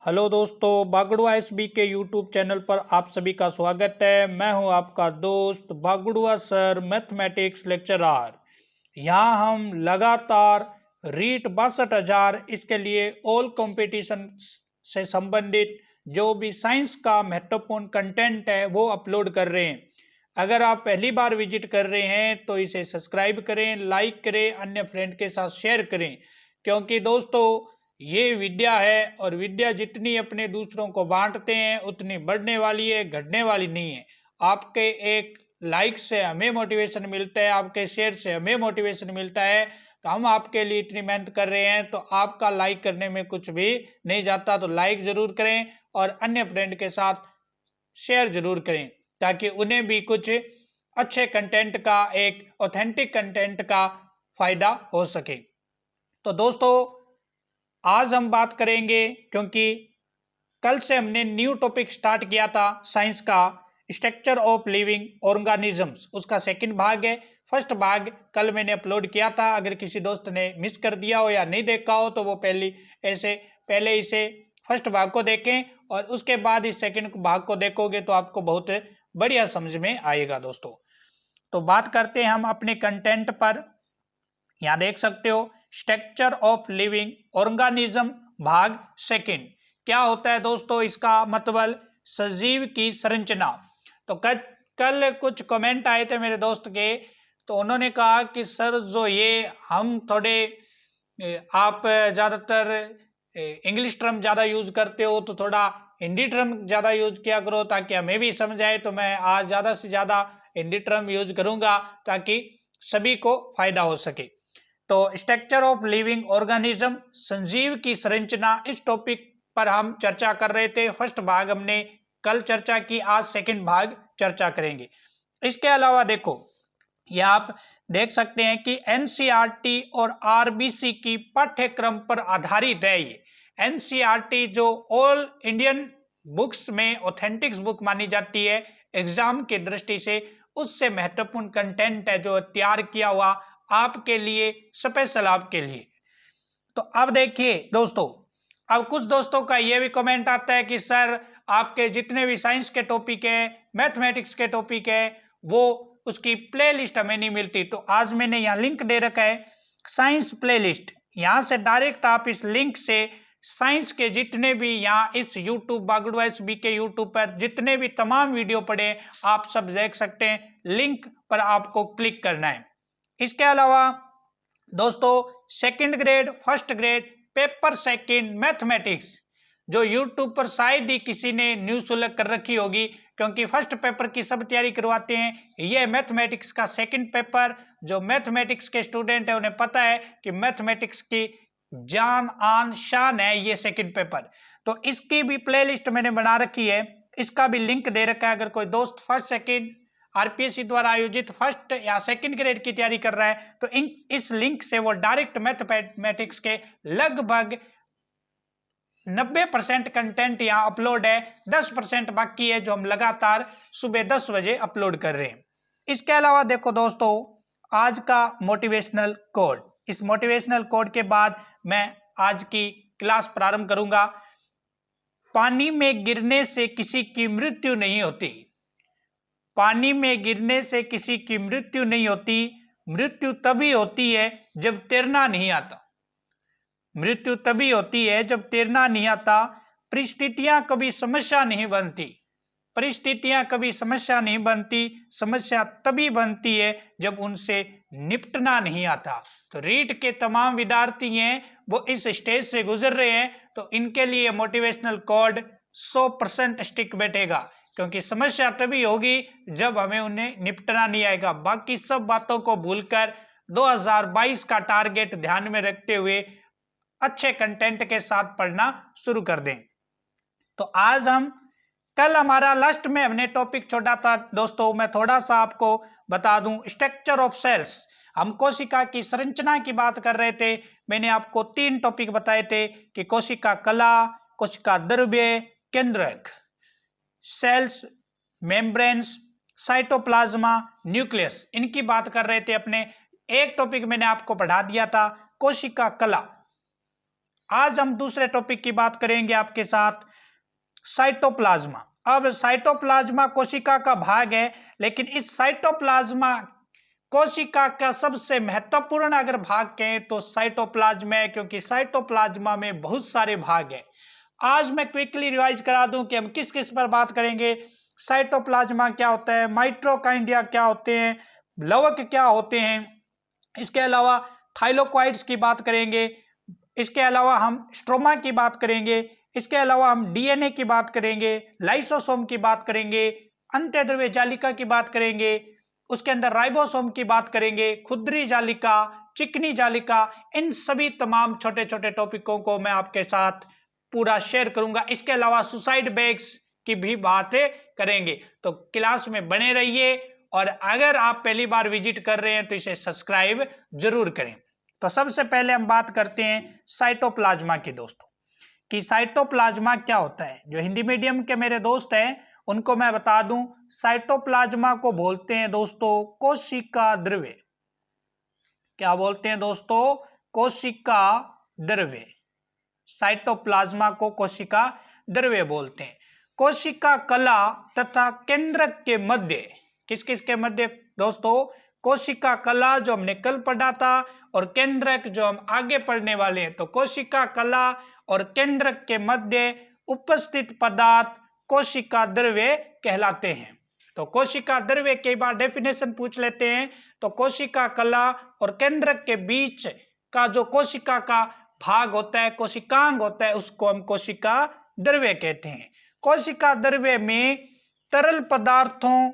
Hello दोस्तों, भागड़ुआ SB के YouTube channel पर आप सभी का स्वागत है। मैं हूं आपका दोस्त भागड़ुआ सर, मैथमेटिक्स लेक्चरर। यहां हम लगातार रीट 62,000 इसके लिए ऑल कंपटीशन से संबंधित जो भी साइंस का महत्वपूर्ण कंटेंट है वो अपलोड कर रहे हैं। अगर आप पहली बार विजिट कर रहे हैं तो इसे सब्सक्राइब करें, लाइक करें, अन्य फ्रेंड के साथ शेयर करें, क्योंकि दोस्तों ये विद्या है और विद्या जितनी अपने दूसरों को बांटते हैं उतनी बढ़ने वाली है, घटने वाली नहीं है। आपके एक लाइक से हमें मोटिवेशन मिलता है, आपके शेयर से हमें मोटिवेशन मिलता है। तो हम आपके लिए इतनी मेहनत कर रहे हैं, तो आपका लाइक करने में कुछ भी नहीं जाता, तो लाइक जरूर करें और अन्य फ्रेंड के साथ शेयर जरूर करें, ताकि उन्हें भी कुछ अच्छे कंटेंट का, एक ऑथेंटिक कंटेंट का फायदा हो सके। तो दोस्तों आज हम बात करेंगे, क्योंकि कल से हमने न्यू टॉपिक स्टार्ट किया था साइंस का, स्ट्रक्चर ऑफ लिविंग ऑर्गेनिजम्स, उसका सेकंड भाग है। फर्स्ट भाग कल मैंने अपलोड किया था। अगर किसी दोस्त ने मिस कर दिया हो या नहीं देखा हो तो वो पहले इसे फर्स्ट भाग को देखें और उसके बाद इस सेकंड भाग को देखोगे तो आपको बहुत बढ़िया समझ में आएगा दोस्तों। तो बात करते हैं हम अपने कंटेंट पर। यहां देख सकते हो स्ट्रक्चर ऑफ लिविंग ऑर्गेनिज्म भाग सेकंड। क्या होता है दोस्तों इसका मतलब? सजीव की संरचना। तो कल कुछ कमेंट आए थे मेरे दोस्त के, तो उन्होंने कहा कि सर जो ये हम थोड़े आप ज्यादातर इंग्लिश टर्म ज्यादा यूज करते हो, तो थोड़ा हिंदी टर्म ज्यादा यूज किया करो ताकि हमें भी समझ आए। तो मैं आज ज्यादा से ज्यादा हिंदी टर्म यूज करूंगा ताकि सभी को फायदा हो सके। तो structure of living organism, Sanjeev की संरचना, इस टॉपिक पर हम चर्चा कर रहे थे। फर्स्ट भाग हमने कल चर्चा की, आज सेकंड भाग चर्चा करेंगे। इसके अलावा देखो, ये आप देख सकते हैं कि एनसीईआरटी और आरबीसी की पाठ्यक्रम पर आधारित है। ये एनसीईआरटी जो ऑल इंडियन बुक्स में ऑथेंटिक्स बुक मानी जाती है एग्जाम की दृष्टि से, उससे महत्वपूर्ण कंटेंट है जो तैयार किया हुआ आपके लिए, स्पेशल आपके लिए। तो अब देखिए दोस्तों, अब कुछ दोस्तों का यह भी कमेंट आता है कि सर आपके जितने भी साइंस के टॉपिक है, मैथमेटिक्स के टॉपिक है, वो उसकी प्लेलिस्ट हमें नहीं मिलती। तो आज मैंने यहाँ लिंक दे रखा है, साइंस प्लेलिस्ट। यहां से डायरेक्ट आप इस लिंक से साइंस के जितने भी यहाँ इस यूट्यूब भागड़ुआ एसबी के यूट्यूब पर जितने भी तमाम वीडियो पड़े आप सब देख सकते हैं। लिंक पर आपको क्लिक करना है। इसके अलावा दोस्तों second grade, first grade, paper second mathematics, जो यूट्यूब पर शायद ही किसी ने न्यूज सेलेक्ट कर रखी होगी, क्योंकि फर्स्ट पेपर की सब तैयारी करवाते हैं। यह मैथमेटिक्स का सेकंड पेपर, जो मैथमेटिक्स के स्टूडेंट है उन्हें पता है कि मैथमेटिक्स की जान आन शान है ये सेकंड पेपर। तो इसकी भी प्लेलिस्ट मैंने बना रखी है, इसका भी लिंक दे रखा है। अगर कोई दोस्त फर्स्ट सेकंड आरपीएससी द्वारा आयोजित फर्स्ट या सेकंड ग्रेड की तैयारी कर रहा है तो इस लिंक से वो डायरेक्ट मैथमेटिक्स के लगभग 90% कंटेंट यहाँ अपलोड है, 10% बाकी है जो हम लगातार सुबह 10 बजे अपलोड कर रहे हैं। इसके अलावा देखो दोस्तों, आज का मोटिवेशनल कोड, इस मोटिवेशनल कोड के बाद मैं आज की क्लास प्रारंभ करूंगा। पानी में गिरने से किसी की मृत्यु नहीं होती। पानी में गिरने से किसी की मृत्यु नहीं होती। मृत्यु तभी होती है जब तैरना नहीं आता। मृत्यु तभी होती है जब तैरना नहीं आता। परिस्थितियां कभी समस्या नहीं बनती। परिस्थितियां कभी समस्या नहीं बनती। समस्या तभी बनती है जब उनसे निपटना नहीं आता। तो रीट के तमाम विद्यार्थी हैं वो इस स्टेज से गुजर रहे हैं, तो इनके लिए मोटिवेशनल कोड 100% स्टिक बैठेगा, क्योंकि समस्या तभी होगी जब हमें उन्हें निपटना नहीं आएगा। बाकी सब बातों को भूलकर 2022 का टारगेट ध्यान में रखते हुए अच्छे कंटेंट के साथ पढ़ना शुरू कर दें। तो आज हम, कल हमारा लास्ट में हमने टॉपिक छोड़ा था दोस्तों, मैं थोड़ा सा आपको बता दूं, स्ट्रक्चर ऑफ सेल्स। हम कोशिका की संरचना की बात कर रहे थे। मैंने आपको 3 टॉपिक बताए थे कि कोशिका कला, कोशिका द्रव्य, केंद्रक, सेल्स, मेम्ब्रेन्स, साइटोप्लाज्मा, न्यूक्लियस, इनकी बात कर रहे थे अपने। एक टॉपिक मैंने आपको पढ़ा दिया था, कोशिका कला। आज हम दूसरे टॉपिक की बात करेंगे आपके साथ, साइटोप्लाज्मा। अब साइटोप्लाज्मा कोशिका का भाग है, लेकिन इस साइटोप्लाज्मा कोशिका का सबसे महत्वपूर्ण अगर भाग कहें तो साइटोप्लाज्मा है, क्योंकि साइटोप्लाज्मा में बहुत सारे भाग हैं। आज मैं क्विकली रिवाइज करा दूं कि हम किस किस पर बात करेंगे। साइटोप्लाज्मा क्या होता है, माइटोकॉन्ड्रिया क्या होते हैं, लवक क्या होते हैं, इसके अलावा थाइलाकोइड्स की बात करेंगे, इसके अलावा हम स्ट्रोमा की बात करेंगे, इसके अलावा हम डीएनए की बात करेंगे, लाइसोसोम की बात करेंगे, अंत्यद्रव्य जालिका की बात करेंगे, उसके अंदर राइबोसोम की बात करेंगे, खुदरी जालिका, चिकनी जालिका। इन सभी तमाम छोटे छोटे टॉपिकों को मैं आपके साथ पूरा शेयर करूंगा। इसके अलावा सुसाइड बैग्स की भी बातें करेंगे, तो क्लास में बने रहिए। और अगर आप पहली बार विजिट कर रहे हैं तो इसे सब्सक्राइब जरूर करें। तो सबसे पहले हम बात करते हैं साइटोप्लाज्मा की दोस्तों, कि साइटोप्लाज्मा क्या होता है। जो हिंदी मीडियम के मेरे दोस्त हैं उनको मैं बता दूं, साइटोप्लाज्मा को बोलते हैं दोस्तों कोशिका द्रव्य। क्या बोलते हैं दोस्तों? कोशिका द्रव्य। साइटोप्लाज्मा को कोशिका द्रव्य बोलते हैं। कोशिका कला तथा केंद्रक के मध्य, किस किस के मध्य दोस्तों? कोशिका कला जो हमने कल पढ़ा था, और केंद्रक जो हम आगे पढ़ने वाले हैं। तो कोशिका कला और केंद्रक के मध्य उपस्थित पदार्थ कोशिका द्रव्य कहलाते हैं। तो कोशिका द्रव्य के बाद डेफिनेशन पूछ लेते हैं। तो कोशिका कला और केंद्रक के बीच का जो कोशिका का भाग होता है, कोशिकांग होता है, उसको हम कोशिका द्रव्य कहते हैं। कोशिका द्रव्य में तरल पदार्थों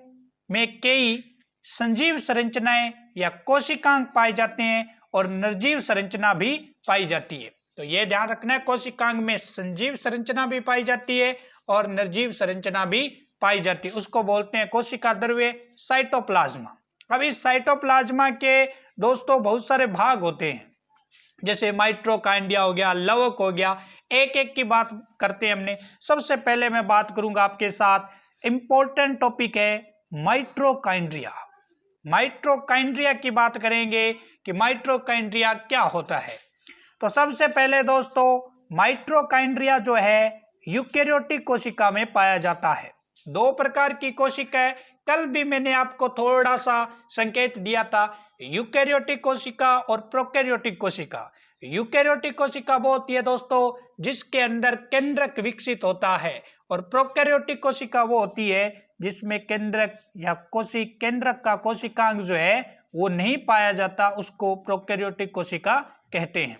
में कई संजीव संरचनाएं या कोशिकांग पाए जाते हैं और निर्जीव संरचना भी पाई जाती है। तो यह ध्यान रखना है, कोशिकांग में संजीव संरचना भी पाई जाती है और निर्जीव संरचना भी पाई जाती है, उसको बोलते हैं कोशिका द्रव्य, साइटोप्लाज्मा। अब इस साइटोप्लाज्मा के दोस्तों बहुत सारे भाग होते हैं, जैसे माइटोकॉन्ड्रिया हो गया, लवक हो गया। एक एक की बात करते हैं हमने। सबसे पहले मैं बात करूंगा आपके साथ, इंपॉर्टेंट टॉपिक है माइटोकॉन्ड्रिया। माइटोकॉन्ड्रिया की बात करेंगे कि माइटोकॉन्ड्रिया क्या होता है। तो सबसे पहले दोस्तों, माइटोकॉन्ड्रिया जो है यूकेरियोटिक कोशिका में पाया जाता है। दो प्रकार की कोशिका है, कल भी मैंने आपको थोड़ा सा संकेत दिया था, यूकेरियोटिक कोशिका और प्रोकैरियोटिक कोशिका। यूकेरियोटिक कोशिका वो होती है दोस्तों जिसके अंदर केंद्रक विकसित होता है, और प्रोकैरियोटिक कोशिका वो होती है जिसमें केंद्रक या केंद्रक का कोशिकांग जो है वो नहीं पाया जाता, उसको प्रोकैरियोटिक कोशिका कहते हैं।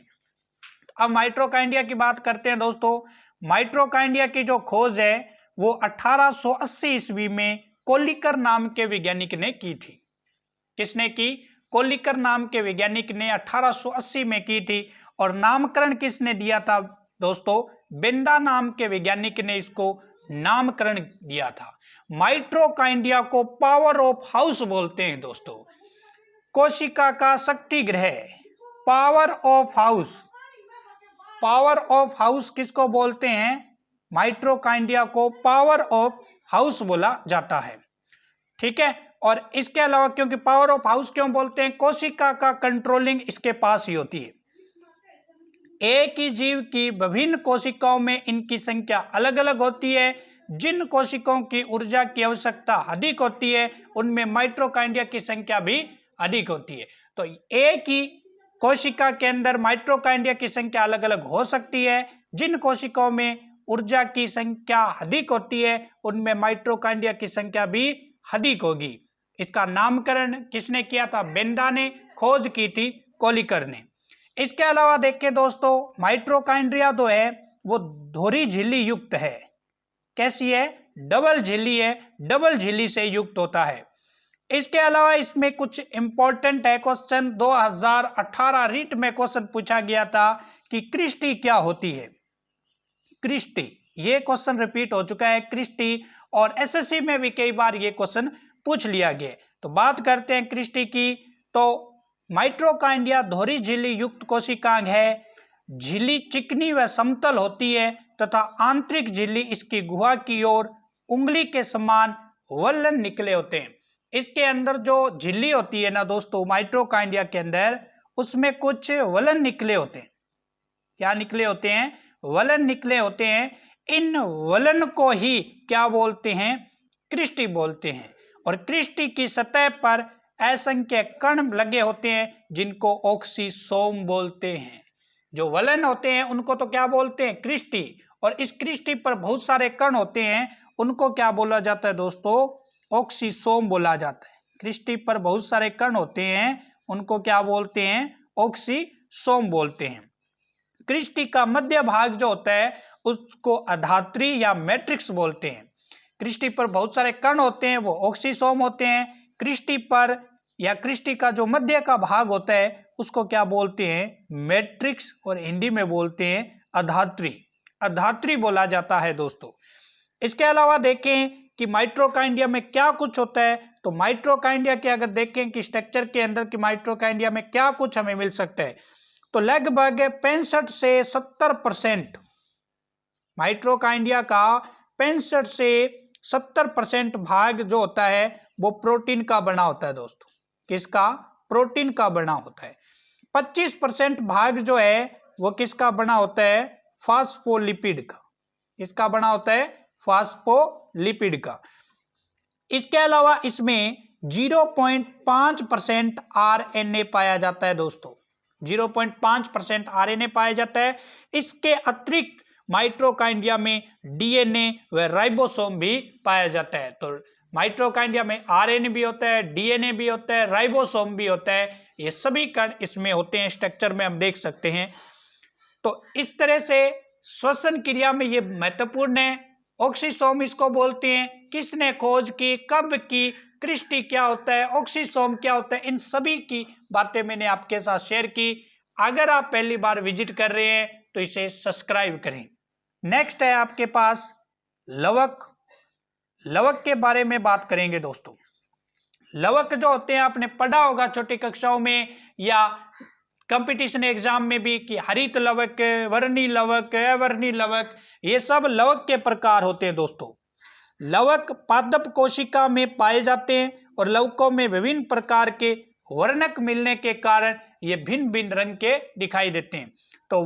अब माइटोकॉन्ड्रिया की बात करते हैं दोस्तों। माइटोकॉन्ड्रिया की जो खोज है वो 1880 ईस्वी में कोलिकर नाम के वैज्ञानिक ने की थी। किसने की? कोलिकर नाम के वैज्ञानिक ने 1880 में की थी। और नामकरण किसने दिया था दोस्तों? बेंदा नाम के वैज्ञानिक ने इसको नामकरण दिया था। माइटोकॉन्ड्रिया को पावर ऑफ हाउस बोलते हैं दोस्तों, कोशिका का शक्ति ग्रह, power of house. Power of house किसको बोलते हैं? माइटोकॉन्ड्रिया को पावर ऑफ हाउस बोला जाता है, ठीक है। और इसके अलावा क्योंकि पावर ऑफ हाउस क्यों बोलते हैं? कोशिका का कंट्रोलिंग इसके पास ही होती है। एक ही जीव की विभिन्न कोशिकाओं में इनकी संख्या अलग अलग होती है। जिन कोशिकाओं की ऊर्जा की आवश्यकता अधिक होती है उनमें माइटोकॉन्ड्रिया की संख्या भी अधिक होती है। तो एक ही कोशिका के अंदर माइटोकॉन्ड्रिया की संख्या अलग अलग हो सकती है। जिन कोशिकाओं में ऊर्जा की संख्या अधिक होती है उनमें माइटोकॉन्ड्रिया की संख्या भी अधिक होगी। इसका नामकरण किसने किया था? बेंदा ने। खोज की थी कोलिकर ने। इसके अलावा देखिए दोस्तों, माइटोकॉन्ड्रिया जो है वो धुरी झिल्ली युक्त है। कैसी है? डबल झिल्ली है, डबल झिल्ली से युक्त होता है। इसके अलावा इसमें कुछ इंपॉर्टेंट है क्वेश्चन, 2018 रीट में क्वेश्चन पूछा गया था कि क्रिस्टी क्या होती है। क्रिस्टी, ये क्वेश्चन रिपीट हो चुका है क्रिस्टी, और एसएससी में भी कई बार ये क्वेश्चन पूछ लिया गया। तो बात करते हैं क्रिस्टी की। तो माइटोकॉन्ड्रिया धुरी झिल्ली युक्त कोशिकांग है। झिल्ली चिकनी व समतल होती है तथा आंतरिक झिल्ली इसकी गुहा की ओर उंगली के समान वलन निकले होते हैं। इसके अंदर जो झिल्ली होती है ना दोस्तों माइटोकॉन्ड्रिया के अंदर, उसमें कुछ वलन निकले होते हैं। क्या निकले होते हैं? वलन निकले होते हैं। इन वलन को ही क्या बोलते हैं? क्रिस्टी बोलते हैं। और क्रिस्टी की सतह पर असंख्य कण लगे होते हैं जिनको ऑक्सीसोम बोलते हैं। जो वलन होते हैं उनको तो क्या बोलते हैं? क्रिस्टी। और इस क्रिस्टी पर बहुत सारे कण होते हैं, उनको क्या बोला जाता है दोस्तों? ऑक्सीसोम बोला जाता है। क्रिस्टी पर बहुत सारे कण होते हैं, उनको क्या बोलते हैं? ऑक्सीसोम बोलते हैं। क्रिस्टी का मध्य भाग जो होता है उसको अधात्री या मैट्रिक्स बोलते हैं। क्रिस्टी पर बहुत सारे कण होते हैं, वो ऑक्सीसोम होते हैं। क्रिस्टी पर या क्रिस्टी का जो मध्य का भाग होता है उसको क्या बोलते हैं? मैट्रिक्स। और हिंदी में बोलते हैं अधात्री। अधात्री बोला जाता है दोस्तों। इसके अलावा देखें कि माइटोकॉन्ड्रिया में क्या कुछ होता है, तो माइटोकॉन्ड्रिया के अगर देखें कि स्ट्रक्चर के अंदर की माइटोकॉन्ड्रिया में क्या कुछ हमें मिल सकता है, तो लगभग 65 से 70% माइटोकॉन्ड्रिया का 65 से 70% भाग जो होता है वो प्रोटीन का बना होता है दोस्तों। किसका? प्रोटीन का बना होता है। 25% भाग जो है वो किसका बना होता है? फास्फोलिपिड का। किसका बना होता है? फास्फोलिपिड का। इसके अलावा इसमें 0.5% आरएनए पाया जाता है दोस्तों। 0.5% आरएनए पाया जाता है। इसके अतिरिक्त माइटोकॉन्ड्रिया में डीएनए व राइबोसोम भी पाया जाता है। तो माइटोकॉन्ड्रिया में आरएनए भी होता है, डीएनए भी होता है, राइबोसोम भी होता है। ये सभी कण इसमें होते हैं, स्ट्रक्चर में हम देख सकते हैं। तो इस तरह से श्वसन क्रिया में ये महत्वपूर्ण है। ऑक्सीसोम इसको बोलते हैं। किसने खोज की, कब की, क्रिस्टी क्या होता है, ऑक्सीसोम क्या होता है, इन सभी की बातें मैंने आपके साथ शेयर की। अगर आप पहली बार विजिट कर रहे हैं तो इसे सब्सक्राइब करें। नेक्स्ट है आपके पास लवक। लवक के बारे में बात करेंगे दोस्तों। लवक जो होते हैं आपने पढ़ा होगा छोटी कक्षाओं में या कंपटीशन एग्जाम में भी कि हरित लवक, वर्णी लवक, अवर्णी लवक, ये सब लवक के प्रकार होते हैं दोस्तों। लवक पादप कोशिका में पाए जाते हैं और लवकों में विभिन्न प्रकार के वर्णक मिलने के कारण ये भिन्न भिन्न रंग के दिखाई देते हैं। तो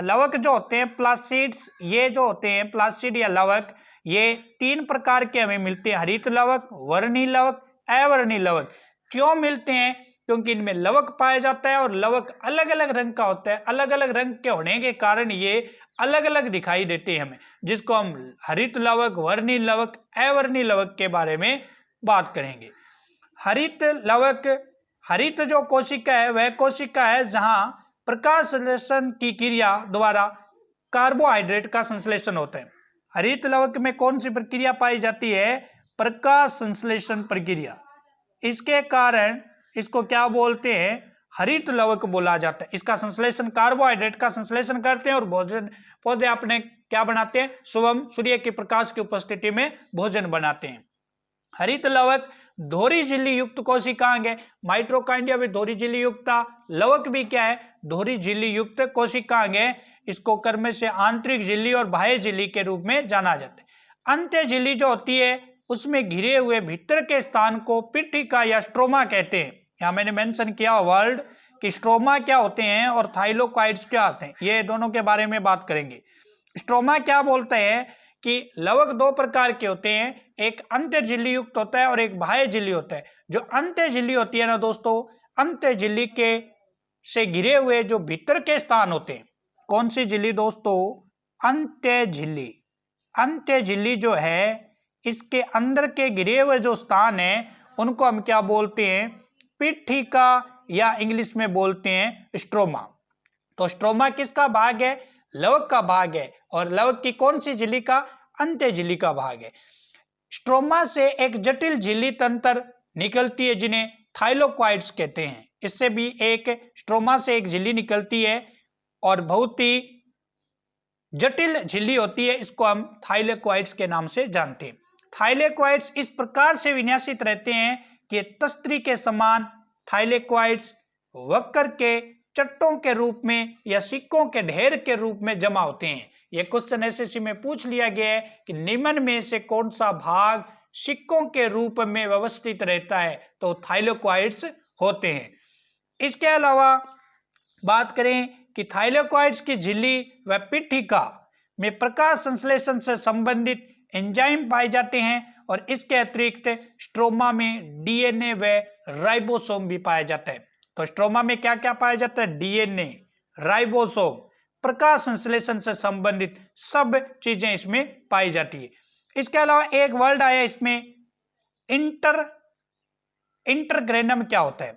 लवक जो होते हैं प्लासिड्स, ये जो होते हैं प्लासिड या लवक, ये 3 प्रकार के हमें मिलते हैं। हरित लवक, वर्णी लवक, अवर्णी लवक। क्यों मिलते हैं? क्योंकि इनमें लवक पाया जाता है और लवक अलग अलग रंग का होता है। अलग अलग रंग के होने के कारण ये अलग अलग दिखाई देते हैं हमें, जिसको हम हरित लवक, वर्णी लवक, अवर्णी लवक के बारे में बात करेंगे। हरित लवक, हरित जो कोशिका है वह कोशिका है जहां प्रकाश संश्लेषण की क्रिया द्वारा कार्बोहाइड्रेट का संश्लेषण होता है। हरित लवक में कौन सी प्रक्रिया पाई जाती है? प्रकाश संश्लेषण प्रक्रिया। इसके कारण इसको क्या बोलते हैं? हरित लवक बोला जाता है। इसका संश्लेषण, कार्बोहाइड्रेट का संश्लेषण करते हैं और भोजन पौधे अपने क्या बनाते हैं? सुबह सूर्य के प्रकाश की उपस्थिति में भोजन बनाते हैं। हरित लवक धोरी झिल्ली युक्त कोशिकांग है। माइटोकॉन्ड्रिया भी धोरी झिल्ली युक्त था। लवक भी क्या है? धोरी झिल्ली युक्त कोशिकांग है। इसको क्रम से आंतरिक झिल्ली और बाह्य झिल्ली के रूप में जाना जाता है। अंत्य झिल्ली जो होती है उसमें घिरे हुए भीतर के स्थान को पिट्ठिका या स्ट्रोमा कहते हैं। यहाँ मैंने मेंशन किया वर्ड कि स्ट्रोमा क्या होते हैं और थाइलोकॉइड्स क्या होते हैं, ये दोनों के बारे में बात करेंगे। स्ट्रोमा क्या बोलते हैं कि लवक 2 प्रकार के होते हैं, एक अंत्य झिल्ली युक्त होता है और एक बाह्य झिल्ली होता है। जो अंत्य झिल्ली होती है ना दोस्तों, अंत्य झिल्ली के से घिरे हुए जो भीतर के स्थान होते हैं, कौन सी झिल्ली दोस्तों? अंत्य झिल्ली। अंत्य झिल्ली जो है इसके अंदर के घिरे हुए जो स्थान है उनको हम क्या बोलते हैं? पिट्ठिका या इंग्लिश में बोलते हैं स्ट्रोमा। तो स्ट्रोमा किसका भाग है? लवक का भाग है। और लवक की कौन सी झिल्ली का? अंत्य झिल्ली का भाग है। स्ट्रोमा से एक जटिल झिल्ली तंत्र निकलती है जिन्हें थाइलोकॉइड्स कहते हैं। इससे भी एक स्ट्रोमा से एक झिल्ली निकलती है और बहुत ही जटिल झिल्ली होती है, इसको हम थाइलोकॉइड्स के नाम से जानते हैं। थाइलोकॉइड्स इस प्रकार से विन्यासित रहते हैं कि तस्त्री के समान थाइलोकॉइड्स वक्र के चट्टों के रूप में या सिक्कों के ढेर के रूप में जमा होते हैं। यह क्वेश्चन एसएससी में पूछ लिया गया है कि निम्न में से कौन सा भाग सिक्कों के रूप में व्यवस्थित रहता है, तो थाइलोकॉइड्स होते हैं। इसके अलावा बात करें कि थाइलेकोइड्स की झिल्ली व पिट्ठिका में प्रकाश संश्लेषण से संबंधित एंजाइम पाए जाते हैं और इसके अतिरिक्त स्ट्रोमा में डीएनए व राइबोसोम भी पाया जाता है। तो स्ट्रोमा में क्या क्या पाया जाता है? डीएनए, राइबोसोम, प्रकाश संश्लेषण से संबंधित सब चीजें इसमें पाई जाती है। इसके अलावा एक वर्ड आया इसमें इंटरग्रेनम क्या होता है?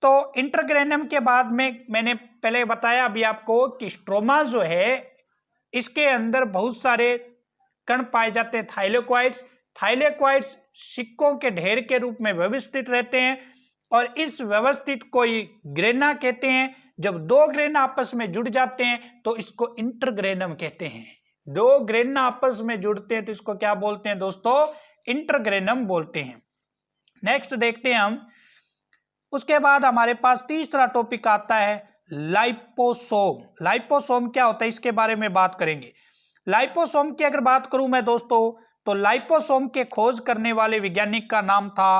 तो इंटरग्रेनम के बाद में मैंने पहले बताया अभी आपको कि स्ट्रोमा जो है इसके अंदर बहुत सारे कण पाए जाते हैं थाइलेकोइड्स सिक्कों के ढेर के रूप में व्यवस्थित रहते हैं और इस व्यवस्थित को ही ग्रेना कहते हैं। जब दो ग्रेना आपस में जुड़ जाते हैं तो इसको इंटरग्रेनम कहते हैं। दो ग्रेना आपस में जुड़ते हैं तो इसको क्या बोलते हैं दोस्तों? इंटरग्रेनम बोलते हैं। नेक्स्ट देखते हैं हम। उसके बाद हमारे पास तीसरा टॉपिक आता है लाइपोसोम। लाइपोसोम क्या होता है इसके बारे में बात करेंगे। लाइपोसोम की अगर बात करूं मैं दोस्तों तो लाइपोसोम के खोज करने वाले वैज्ञानिक का नाम था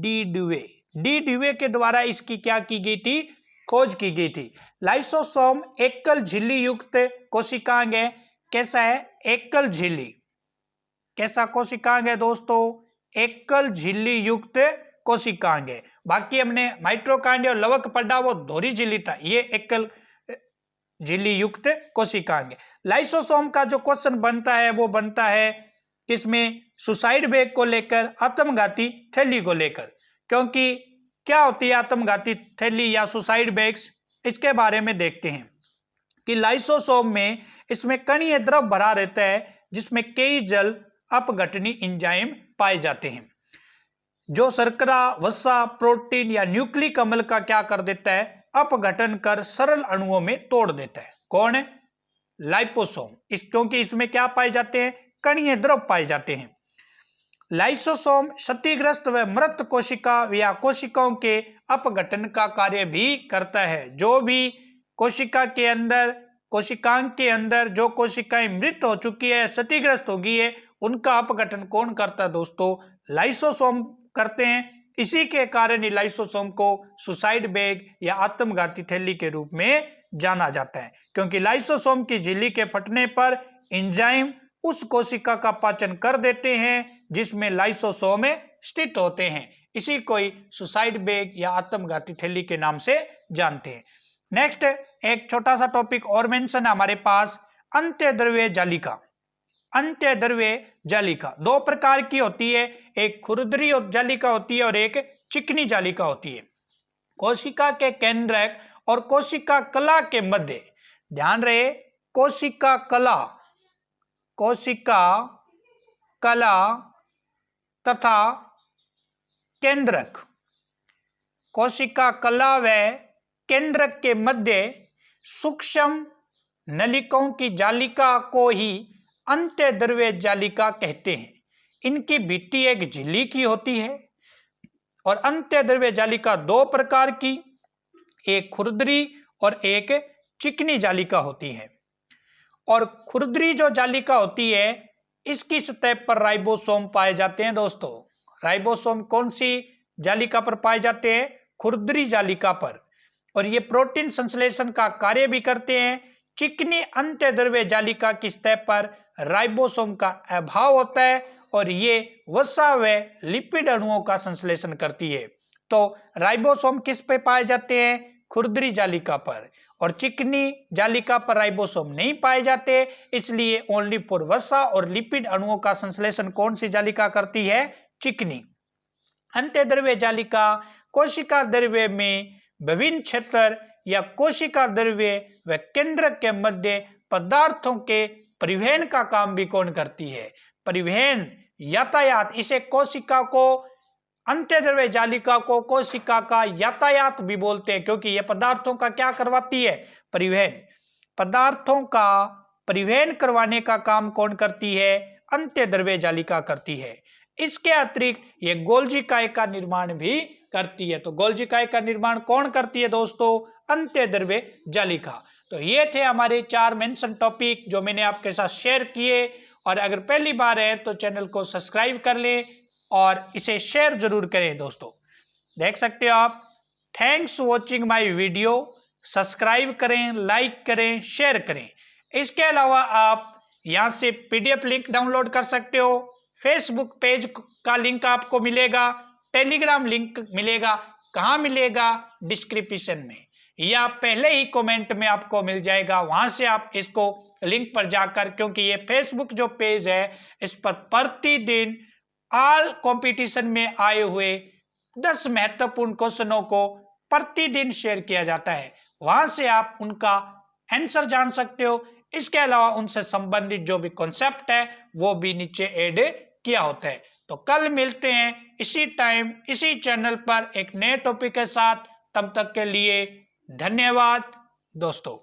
डी ड्यूवे के द्वारा इसकी क्या की गई थी? खोज की गई थी। लाइसोसोम एकल झिल्ली युक्त कोशिकांग है। कैसा है? एकल झिल्ली। कैसा कोशिकांग है दोस्तों? एकल झिल्ली युक्त कोशिकांग है। बाकी हमने माइटोकॉन्ड्रिया और लवक पढ़ा वो दोहरी झिल्ली था, ये एकल झिल्ली युक्त कोशिकांग है। लाइसोसोम का जो क्वेश्चन बनता है वो बनता है किसमें? सुसाइड बैग को लेकर, आत्मघाती थैली को लेकर। क्योंकि क्या होती है आत्मघाती थैली या सुसाइड बैग्स, इसके बारे में देखते हैं कि लाइसोसोम में इसमें कणीय द्रव भरा रहता है जिसमें कई जल अपघटनी एंजाइम पाए जाते हैं जो शर्करा, वसा, प्रोटीन या न्यूक्लिक अम्ल का क्या कर देता है? अपघटन कर सरल अणुओं में तोड़ देता है। कौन है? लाइपोसोम। क्योंकि इसमें क्या पाए जाते हैं? कणीय द्रव पाए जाते हैं। लाइसोसोम क्षतिग्रस्त व मृत कोशिका या कोशिकाओं के अपघटन का कार्य भी करता है। जो भी कोशिकांग के अंदर जो कोशिकाएं मृत हो चुकी है, क्षतिग्रस्त हो गई है, उनका अपघटन कौन करता है दोस्तों? लाइसोसोम करते हैं। इसी के कारण लाइसोसोम को सुसाइड बैग या आत्मघाती थैली के रूप में जाना जाता है, क्योंकि लाइसोसोम की झिल्ली के फटने पर एंजाइम उस कोशिका का पाचन कर देते हैं जिसमें लाइसोसोम स्थित होते हैं। इसी को ही सुसाइड बैग या आत्मघाती थैली के नाम से जानते हैं। नेक्स्ट एक छोटा सा टॉपिक और मेंशन है हमारे पास, अंत्यद्रव्य जालिका। अंत्यद्रव्य जालिका दो प्रकार की होती है, एक खुरदरी जालिका होती है और एक चिकनी जालिका होती है। कोशिका के केंद्रक और कोशिका कला के मध्य, ध्यान रहे, कोशिका कला तथा केंद्रक, कोशिका कला व केंद्रक के मध्य सूक्ष्म नलिकाओं की जालिका को ही अंत्यद्रव्य जालिका कहते हैं। इनकी भित्ति एक झिल्ली की होती है और अंत्यद्रव्य जालिका दो प्रकार की, एक खुरदरी और एक चिकनी जालिका होती है। और खुरदरी जो जालिका होती है इसकी सतह पर राइबोसोम पाए जाते हैं दोस्तों। राइबोसोम कौन सी जालिका पर पाए जाते हैं? खुरदरी जालिका पर। और ये प्रोटीन संश्लेषण का कार्य भी करते हैं। चिकनी अंत्यद्रव्य जालिका की सतह पर राइबोसोम का अभाव होता है और ये वसा व लिपिड अणुओं का संश्लेषण करती है। तो राइबोसोम किस पे पाए जाते हैं? खुरदरी जालिका पर। और चिकनी जालिका पर राइबोसोम नहीं पाए जाते, इसलिए ओनली फॉर वसा और लिपिड अणुओं का संश्लेषण कौन सी जालिका करती है? चिकनी। अंत्यद्रव्य जालिका कोशिका द्रव्य में विभिन्न क्षेत्र या कोशिका द्रव्य व केंद्र के मध्य पदार्थों के परिवहन का काम भी कौन करती है? परिवहन, यातायात। इसे कोशिका को, अंत्यद्रव्य जालिका को कोशिका का यातायात भी बोलते हैं, क्योंकि यह पदार्थों का क्या करवाती है? परिवहन। पदार्थों का परिवहन करवाने का काम कौन करती है? अंत्यद्रव्य जालिका करती है। इसके अतिरिक्त ये गोल्जी काय का निर्माण भी करती है। तो गोल्जी काय का निर्माण कौन करती है दोस्तों? अंत्यद्रव्य जालिका। तो ये थे हमारे 4 मेंशन टॉपिक जो मैंने आपके साथ शेयर किए। और अगर पहली बार है तो चैनल को सब्सक्राइब कर लें और इसे शेयर जरूर करें दोस्तों। देख सकते हो आप। Thanks watching my video. Subscribe करें, लाइक करें, शेयर करें। इसके अलावा आप यहाँ से पीडीएफ लिंक डाउनलोड कर सकते हो। फेसबुक पेज का लिंक आपको मिलेगा, टेलीग्राम लिंक मिलेगा। कहाँ मिलेगा? डिस्क्रिप्शन में या पहले ही कमेंट में आपको मिल जाएगा। वहां से आप इसको लिंक पर जाकर, क्योंकि ये फेसबुक जो पेज है इस पर प्रतिदिन ऑल कंपटीशन में आए हुए 10 महत्वपूर्ण क्वेश्चनों को प्रतिदिन शेयर किया जाता है। वहां से आप उनका आंसर जान सकते हो। इसके अलावा उनसे संबंधित जो भी कॉन्सेप्ट है वो भी नीचे ऐड किया होता है। तो कल मिलते हैं इसी टाइम इसी चैनल पर एक नए टॉपिक के साथ। तब तक के लिए धन्यवाद दोस्तों।